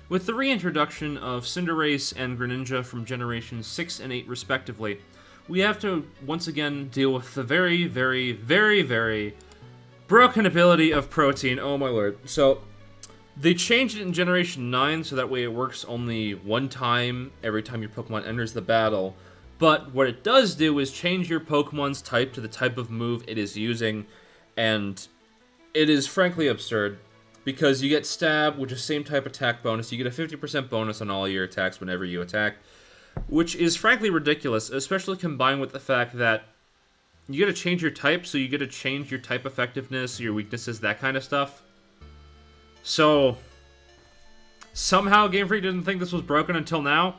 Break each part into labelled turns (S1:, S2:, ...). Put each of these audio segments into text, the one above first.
S1: With the reintroduction of Cinderace and Greninja from Generations 6 and 8 respectively, we have to once again deal with the very, very, very, very broken ability of Protean. Oh my lord. So, they changed it in Generation 9 so that way it works only one time every time your Pokemon enters the battle. But what it does do is change your Pokemon's type to the type of move it is using, and it is frankly absurd. Because you get Stab, which is same type attack bonus, you get a 50% bonus on all your attacks whenever you attack, which is frankly ridiculous, especially combined with the fact that you get to change your type, so you get to change your type effectiveness, your weaknesses, that kind of stuff. So, somehow Game Freak didn't think this was broken until now.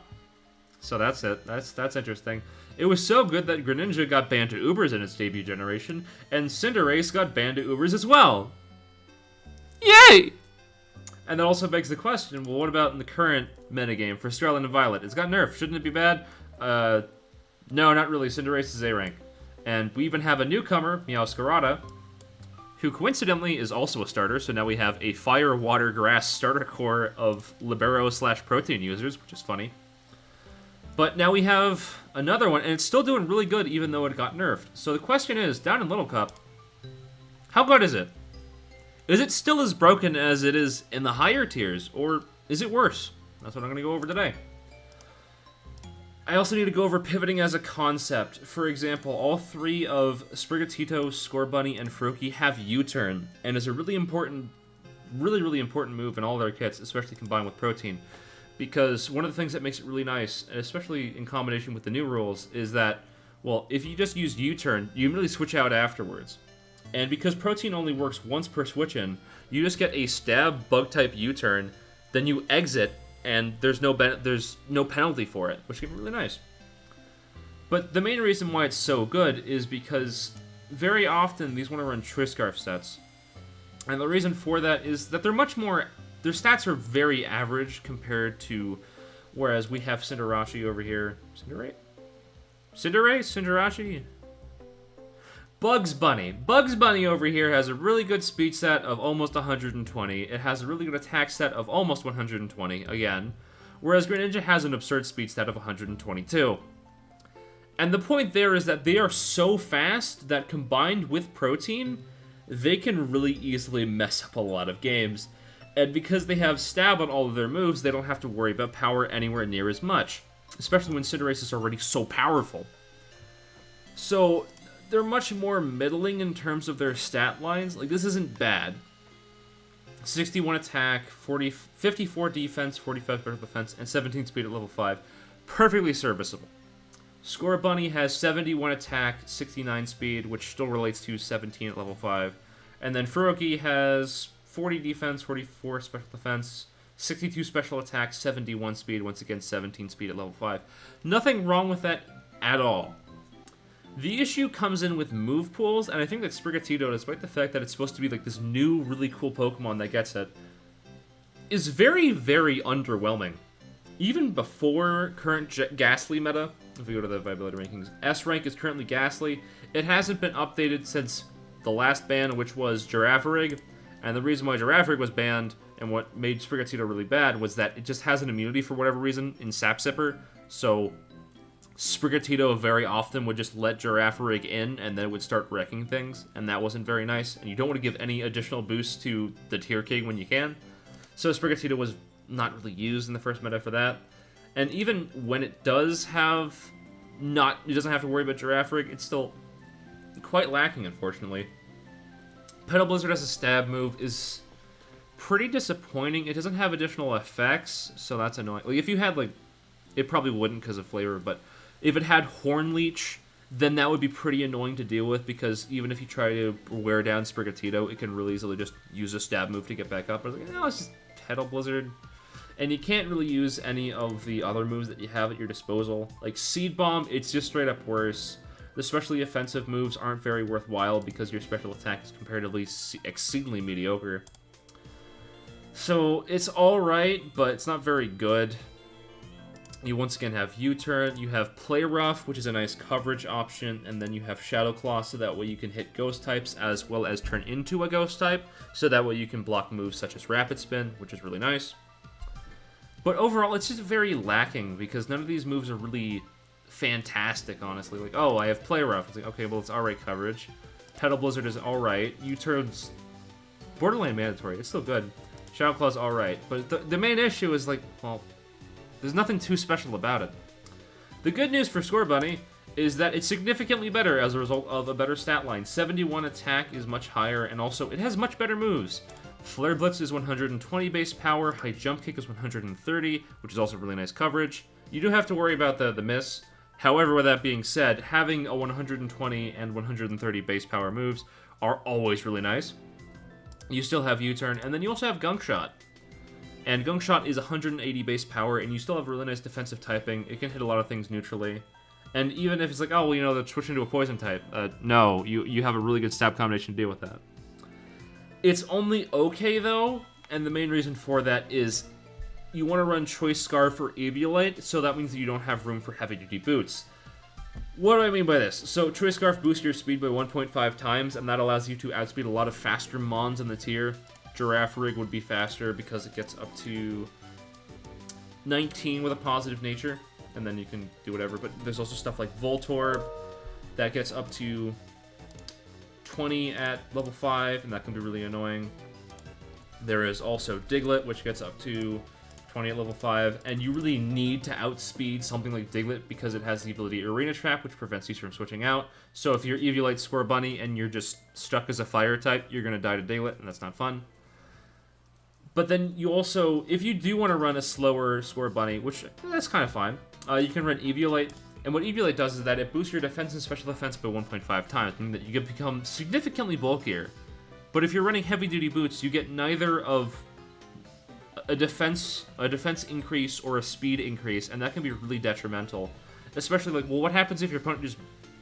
S1: So that's it. That's interesting. It was so good that Greninja got banned to Ubers in its debut generation, and Cinderace got banned to Ubers as well. Yay! And that also begs the question, well, what about in the current metagame for Scarlet and Violet? It's got nerfed. Shouldn't it be bad? No, not really. Cinderace is A-rank. And we even have a newcomer, Meowscarada, who coincidentally is also a starter, so now we have a Fire, Water, Grass starter core of Libero/Protean users, which is funny. But now we have another one, and it's still doing really good even though it got nerfed. So the question is, down in Little Cup, how good is it? Is it still as broken as it is in the higher tiers, or is it worse? That's what I'm going to go over today. I also need to go over pivoting as a concept. For example, all three of Sprigatito, Scorbunny, and Froakie have U-turn, and is a really important move in all their kits, especially combined with Protean. Because one of the things that makes it really nice, especially in combination with the new rules, is that, well, if you just use U-turn, you can really switch out afterwards. And because Protean only works once per switch-in, you just get a Stab Bug-type U-turn, then you exit, and there's no penalty for it, which can be really nice. But the main reason why it's so good is because very often these want to run Triscarf sets. And the reason for that is that they're much more... Their stats are very average compared to... Whereas we have Cinderace over here... Cinderace? Bugs Bunny. Bugs Bunny over here has a really good speed set of almost 120. It has a really good attack set of almost 120, again. Whereas Greninja has an absurd speed stat of 122. And the point there is that they are so fast that combined with Protean, they can really easily mess up a lot of games. And because they have Stab on all of their moves, they don't have to worry about power anywhere near as much. Especially when Cinderace is already so powerful. So... they're much more middling in terms of their stat lines. Like, this isn't bad. 61 attack, 54 defense, 45 special defense, and 17 speed at level 5. Perfectly serviceable. Scorbunny has 71 attack, 69 speed, which still relates to 17 at level 5. And then Froakie has 40 defense, 44 special defense, 62 special attack, 71 speed, once again 17 speed at level 5. Nothing wrong with that at all. The issue comes in with move pools, and I think that Sprigatito, despite the fact that it's supposed to be like this new, really cool Pokemon that gets it, is very, very underwhelming. Even before current Ghastly meta, if we go to the viability rankings, S rank is currently Ghastly. It hasn't been updated since the last ban, which was Girafarig, and the reason why Girafarig was banned, and what made Sprigatito really bad, was that it just has an immunity for whatever reason in Sap Sipper, so... Sprigatito very often would just let Girafarig in, and then it would start wrecking things, and that wasn't very nice, and you don't want to give any additional boost to the Tier King when you can. So Sprigatito was not really used in the first meta for that. And even when it does have it doesn't have to worry about Girafarig, it's still quite lacking, unfortunately. Petal Blizzard as a stab move is pretty disappointing. It doesn't have additional effects, so that's annoying. Like, if you had, like, it probably wouldn't because of flavor, but if it had Horn Leech, then that would be pretty annoying to deal with, because even if you try to wear down Sprigatito, it can really easily just use a stab move to get back up. I was like, no, it's just Petal Blizzard. And you can't really use any of the other moves that you have at your disposal. Like Seed Bomb, it's just straight up worse. The specially offensive moves aren't very worthwhile because your special attack is comparatively exceedingly mediocre. So it's alright, but it's not very good. You once again have U-turn, you have Play Rough, which is a nice coverage option, and then you have Shadow Claw, so that way you can hit ghost types as well as turn into a ghost type, so that way you can block moves such as Rapid Spin, which is really nice. But overall, it's just very lacking because none of these moves are really fantastic, honestly. Like, oh, I have Play Rough. It's like, okay, well, it's alright coverage. Petal Blizzard is alright. U-Turn's borderline mandatory. It's still good. Shadow Claw's alright. But the main issue is, like, well, there's nothing too special about it. The good news for Score Bunny is that it's significantly better as a result of a better stat line. 71 attack is much higher, and also it has much better moves. Flare Blitz is 120 base power, High Jump Kick is 130, which is also really nice coverage. You do have to worry about the miss. However, with that being said, having a 120 and 130 base power moves are always really nice. You still have U-Turn, and then you also have Gunk Shot. And Gunk Shot is 180 base power, and you still have really nice defensive typing. It can hit a lot of things neutrally. And even if it's like, oh, well, you know, they're switching to a poison type. No, you have a really good stab combination to deal with that. It's only okay, though, and the main reason for that is you want to run Choice Scarf or Eviolite, so that means that you don't have room for heavy-duty boots. What do I mean by this? So Choice Scarf boosts your speed by 1.5 times, and that allows you to outspeed a lot of faster mons in the tier. Giraffe Rig would be faster because it gets up to 19 with a positive nature, and then you can do whatever. But there's also stuff like Voltorb that gets up to 20 at level 5, and that can be really annoying. There is also Diglett, which gets up to 20 at level 5, and you really need to outspeed something like Diglett because it has the ability Arena Trap, which prevents you from switching out. So if you're Eviolite Score Bunny and you're just stuck as a fire type, you're going to die to Diglett, and that's not fun. But then you also, if you do want to run a slower Score Bunny, which that's kind of fine, you can run Eviolite. And what Eviolite does is that it boosts your defense and special defense by 1.5 times, meaning that you can become significantly bulkier. But if you're running heavy-duty boots, you get neither of a defense increase or a speed increase, and that can be really detrimental. Especially, like, well, what happens if your opponent just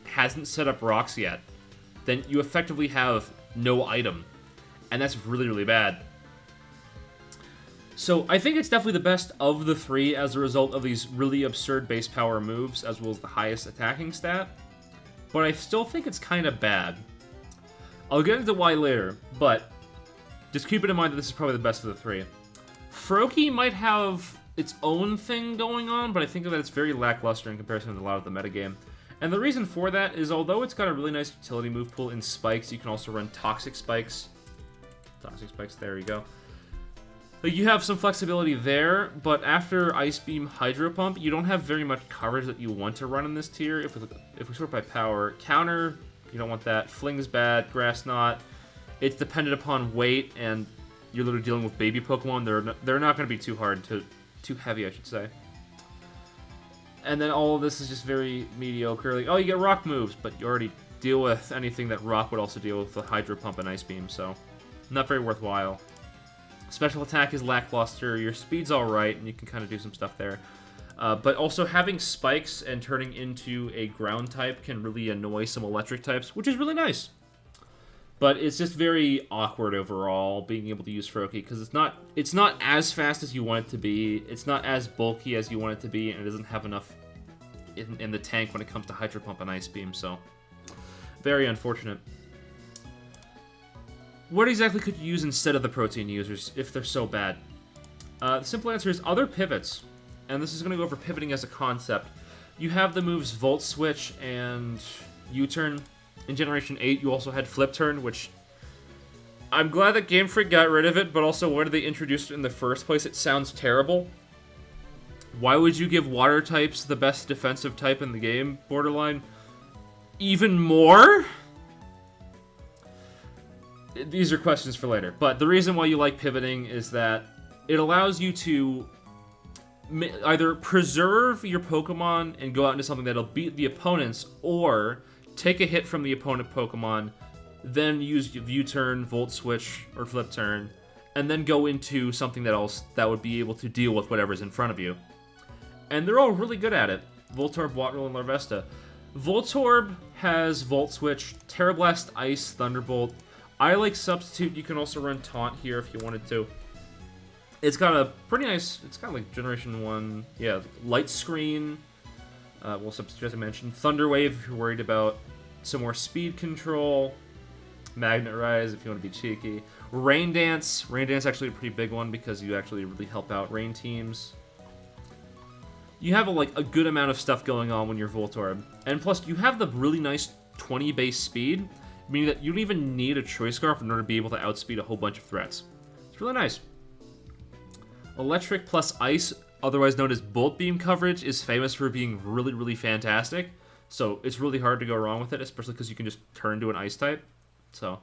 S1: hasn't set up rocks yet? Then you effectively have no item, and that's really, really bad. So I think it's definitely the best of the three as a result of these really absurd base power moves, as well as the highest attacking stat. But I still think it's kind of bad. I'll get into why later, but just keep it in mind that this is probably the best of the three. Froakie might have its own thing going on, but I think that it's very lackluster in comparison to a lot of the metagame. And the reason for that is, although it's got a really nice utility move pool in spikes, you can also run Toxic Spikes. Toxic Spikes, there you go. Like, you have some flexibility there, but after Ice Beam Hydro Pump, you don't have very much coverage that you want to run in this tier. If we sort by power, Counter, you don't want that. Fling's bad, Grass Knot. It's dependent upon weight, and you're literally dealing with baby Pokemon. They're not going to be too hard, too heavy, I should say. And then all of this is just very mediocre. Like, oh, you get Rock moves, but you already deal with anything that Rock would also deal with Hydro Pump and Ice Beam, so not very worthwhile. Special attack is lackluster, your speed's alright, and you can kind of do some stuff there. But also having spikes and turning into a ground type can really annoy some electric types, which is really nice. But it's just very awkward overall, being able to use Froakie, because it's not as fast as you want it to be, it's not as bulky as you want it to be, and it doesn't have enough in the tank when it comes to Hydro Pump and Ice Beam, so very unfortunate. What exactly could you use instead of the Protean users if they're so bad? The simple answer is other pivots. And this is going to go over pivoting as a concept. You have the moves Volt Switch and U-Turn. In Generation 8, you also had Flip Turn, which I'm glad that Game Freak got rid of it, but also why did they introduce it in the first place? It sounds terrible. Why would you give Water types the best defensive type in the game, Borderline? Even more? These are questions for later, but the reason why you like pivoting is that it allows you to either preserve your Pokemon and go out into something that'll beat the opponents, or take a hit from the opponent Pokemon, then use U-Turn, Volt Switch, or Flip Turn, and then go into something that would be able to deal with whatever's in front of you. And they're all really good at it. Voltorb, Waterl, and Larvesta. Voltorb has Volt Switch, Terra Blast, Ice, Thunderbolt. I like Substitute. You can also run Taunt here if you wanted to. It's got a pretty nice, it's got like Generation 1, yeah, Light Screen. Well, Substitute as I mentioned. Thunder Wave if you're worried about some more speed control. Magnet Rise if you want to be cheeky. Rain Dance. Rain Dance actually a pretty big one because you actually really help out rain teams. you have a good amount of stuff going on when you're Voltorb. And plus, you have the really nice 20 base speed, meaning that you don't even need a Choice Scarf in order to be able to outspeed a whole bunch of threats. It's really nice. Electric plus Ice, otherwise known as Bolt Beam coverage, is famous for being really, really fantastic. So it's really hard to go wrong with it, especially because you can just turn to an Ice type. So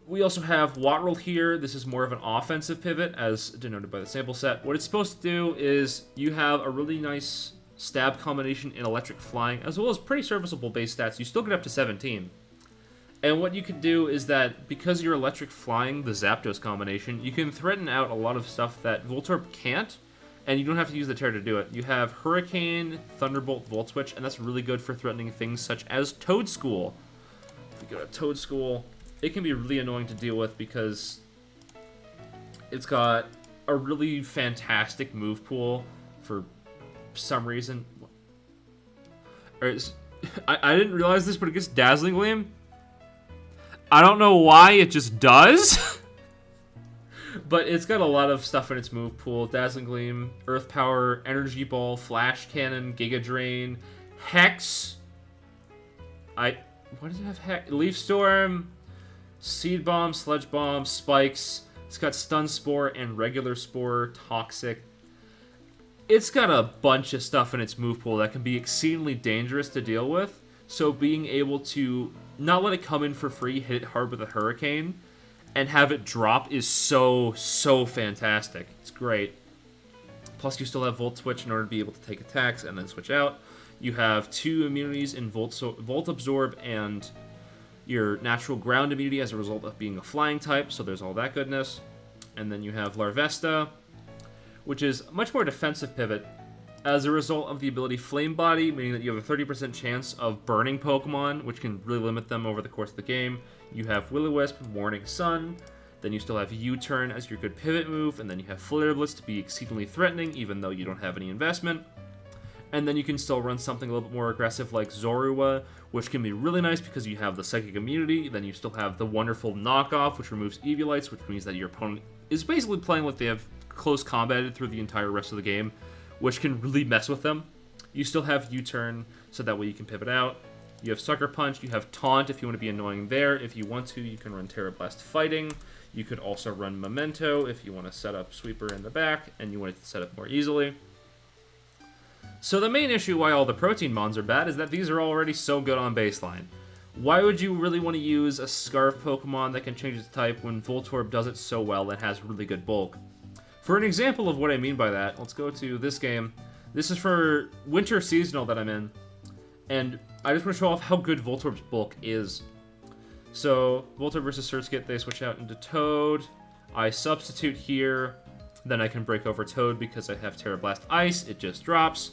S1: we also have Watt-Roll here. This is more of an offensive pivot, as denoted by the sample set. What it's supposed to do is you have a really nice stab combination in Electric Flying, as well as pretty serviceable base stats. You still get up to 17. And what you can do is that, because you're Electric Flying, the Zapdos combination, you can threaten out a lot of stuff that Voltorb can't, and you don't have to use the Terra to do it. You have Hurricane, Thunderbolt, Volt Switch, and that's really good for threatening things such as Toadschool. If we go to Toadschool, it can be really annoying to deal with because it's got a really fantastic move pool for some reason. I didn't realize this, but it gets Dazzling Gleam. I don't know why, it just does. But it's got a lot of stuff in its move pool. Dazzling Gleam, Earth Power, Energy Ball, Flash Cannon, Giga Drain, Hex. What does it have? Hex? Leaf Storm, Seed Bomb, Sludge Bomb, Spikes. It's got Stun Spore and Regular Spore, Toxic. It's got a bunch of stuff in its move pool that can be exceedingly dangerous to deal with. So being able to not let it come in for free, hit it hard with a Hurricane, and have it drop is so fantastic. It's great. Plus, you still have Volt Switch in order to be able to take attacks and then switch out. You have 2 immunities in Volt Absorb and your natural ground immunity as a result of being a flying type, so there's all that goodness. And then you have Larvesta, which is a much more defensive pivot as a result of the ability Flame Body, meaning that you have a 30% chance of burning Pokemon, which can really limit them over the course of the game. You have Will-O-Wisp, Morning Sun, then you still have U-Turn as your good pivot move, and then you have Flare Blitz to be exceedingly threatening, even though you don't have any investment. And then you can still run something a little bit more aggressive like Zorua, which can be really nice because you have the Psychic Immunity. Then you still have the wonderful Knockoff, which removes Eviolites, which means that your opponent is basically playing like they have close combated through the entire rest of the game, which can really mess with them. You still have U-Turn, so that way you can pivot out. You have Sucker Punch, you have Taunt if you want to be annoying there. If you want to, you can run Terra Blast Fighting. You could also run Memento if you want to set up Sweeper in the back, and you want it to set up more easily. So the main issue why all the Protean mons are bad is that these are already so good on baseline. Why would you really want to use a Scarf Pokemon that can change its type when Voltorb does it so well and has really good bulk? For an example of what I mean by that, let's go to this game. This is for Winter Seasonal that I'm in, and I just want to show off how good Voltorb's bulk is. So, Voltorb versus Surskit, they switch out into Toad. I substitute here, then I can break over Toad because I have Terra Blast Ice, it just drops.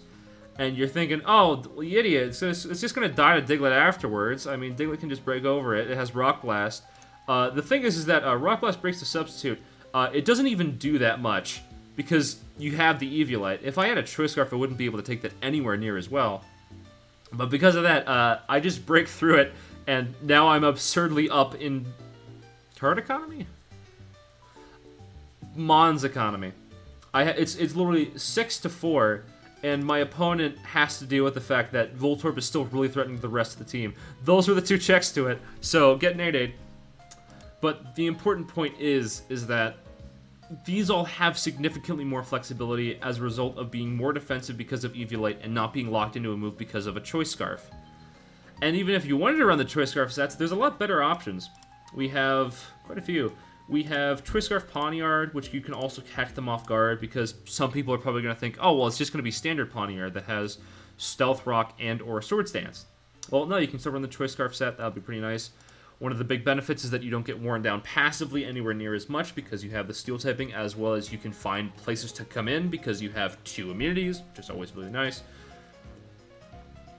S1: And you're thinking, oh, you idiot, it's just going to die to Diglett afterwards. I mean, Diglett can just break over it, it has Rock Blast. The thing is that Rock Blast breaks the substitute. It doesn't even do that much, because you have the Eviolite. If I had a Choice Scarf, I wouldn't be able to take that anywhere near as well. But because of that, I just break through it, and now I'm absurdly up in Card Economy? Mons Economy. It's literally 6-4, and my opponent has to deal with the fact that Voltorb is still really threatening the rest of the team. Those are the 2 checks to it, so get Nade. But the important point is that these all have significantly more flexibility as a result of being more defensive because of Eviolite and not being locked into a move because of a Choice Scarf. And even if you wanted to run the Choice Scarf sets, there's a lot better options. We have quite a few. We have Choice Scarf Pawniard, which you can also catch them off guard because some people are probably going to think, oh, well, it's just going to be standard Pawniard that has Stealth Rock and or Swords Dance. Well, no, you can still run the Choice Scarf set. That would be pretty nice. One of the big benefits is that you don't get worn down passively anywhere near as much because you have the Steel typing, as well as you can find places to come in because you have 2 immunities, which is always really nice.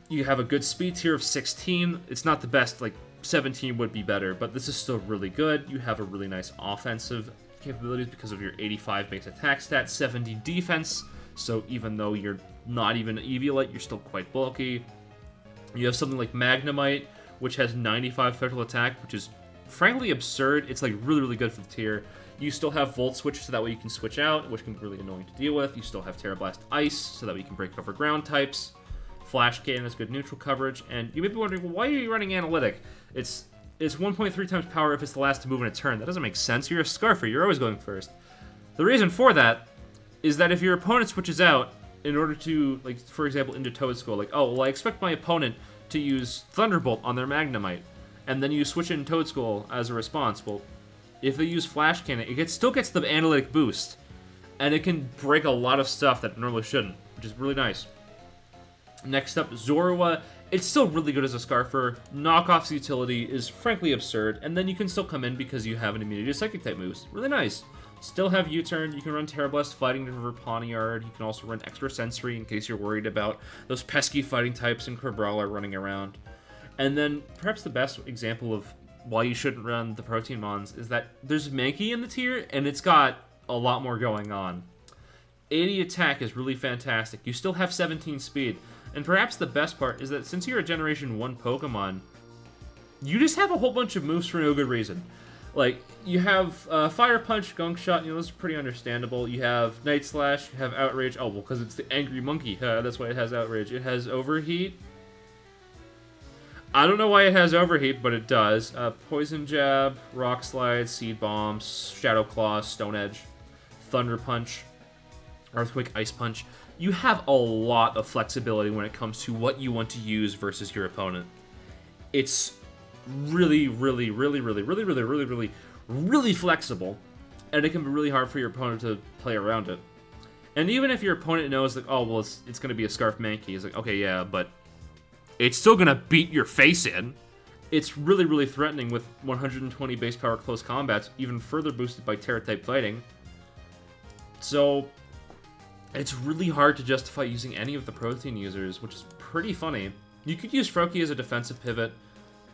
S1: You have a good speed tier of 16. It's not the best, like 17 would be better, but this is still really good. You have a really nice offensive capabilities because of your 85 base attack stat, 70 defense, so even though you're not even Eviolite, you're still quite bulky. You have something like Magnemite, which has 95 special attack, which is frankly absurd. It's like really good for the tier. You still have Volt Switch, so that way you can switch out, which can be really annoying to deal with. You still have Terra Blast Ice, so that way you can break over ground types. Flash Cannon has good neutral coverage, and you may be wondering, well, why are you running Analytic? It's 1.3 times power if it's the last to move in a turn. That doesn't make sense. You're a Scarfer. You're always going first. The reason for that is that if your opponent switches out in order to, like, for example, into Toad Skull, like, oh, well, I expect my opponent to use Thunderbolt on their Magnemite, and then you switch in Toad Skull as a response. Well, if they use Flash Cannon, still gets the Analytic boost, and it can break a lot of stuff that it normally shouldn't, which is really nice. Next up, Zorua. It's still really good as a Scarfer. Knockoff's utility is frankly absurd, and then you can still come in because you have an immunity to Psychic-type moves. Really nice. Still have U-Turn. You can run Terra Blast Fighting to River Pawniard. You can also run Extra Sensory in case you're worried about those pesky fighting types in Crabrawler running around. And then, perhaps the best example of why you shouldn't run the Protean Mons is that there's Mankey in the tier, and it's got a lot more going on. 80 attack is really fantastic. You still have 17 speed. And perhaps the best part is that since you're a Generation 1 Pokemon, you just have a whole bunch of moves for no good reason. Like, you have Fire Punch, Gunk Shot, those are pretty understandable. You have Night Slash, you have Outrage. Oh, well, because it's the Angry Monkey. That's why it has Outrage. It has Overheat. I don't know why it has Overheat, but it does. Poison Jab, Rock Slide, Seed Bomb, Shadow Claw, Stone Edge, Thunder Punch, Earthquake, Ice Punch. You have a lot of flexibility when it comes to what you want to use versus your opponent. It's really flexible, and it can be really hard for your opponent to play around it. And even if your opponent knows, like, oh, well, it's going to be a Scarf Mankey, it's like, okay, yeah, but it's still going to beat your face in. It's really threatening with 120 base power close combats, even further boosted by Terra-type fighting. So it's really hard to justify using any of the Protean users, which is pretty funny. You could use Froakie as a defensive pivot,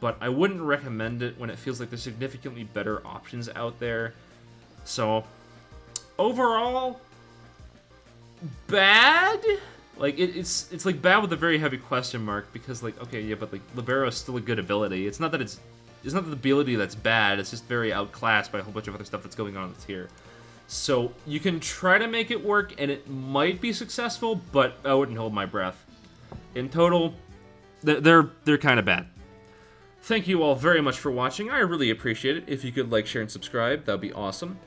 S1: but I wouldn't recommend it when it feels like there's significantly better options out there. So, overall, bad? Like, it's like bad with a very heavy question mark, because, like, okay, yeah, but, like, Libero is still a good ability. It's not that it's not the ability that's bad, it's just very outclassed by a whole bunch of other stuff that's going on in the tier. So, you can try to make it work, and it might be successful, but I wouldn't hold my breath. In total, they're kind of bad. Thank you all very much for watching. I really appreciate it. If you could like, share, and subscribe, that would be awesome.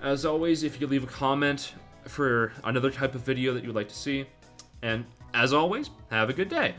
S1: As always, if you could leave a comment for another type of video that you would like to see. And as always, have a good day.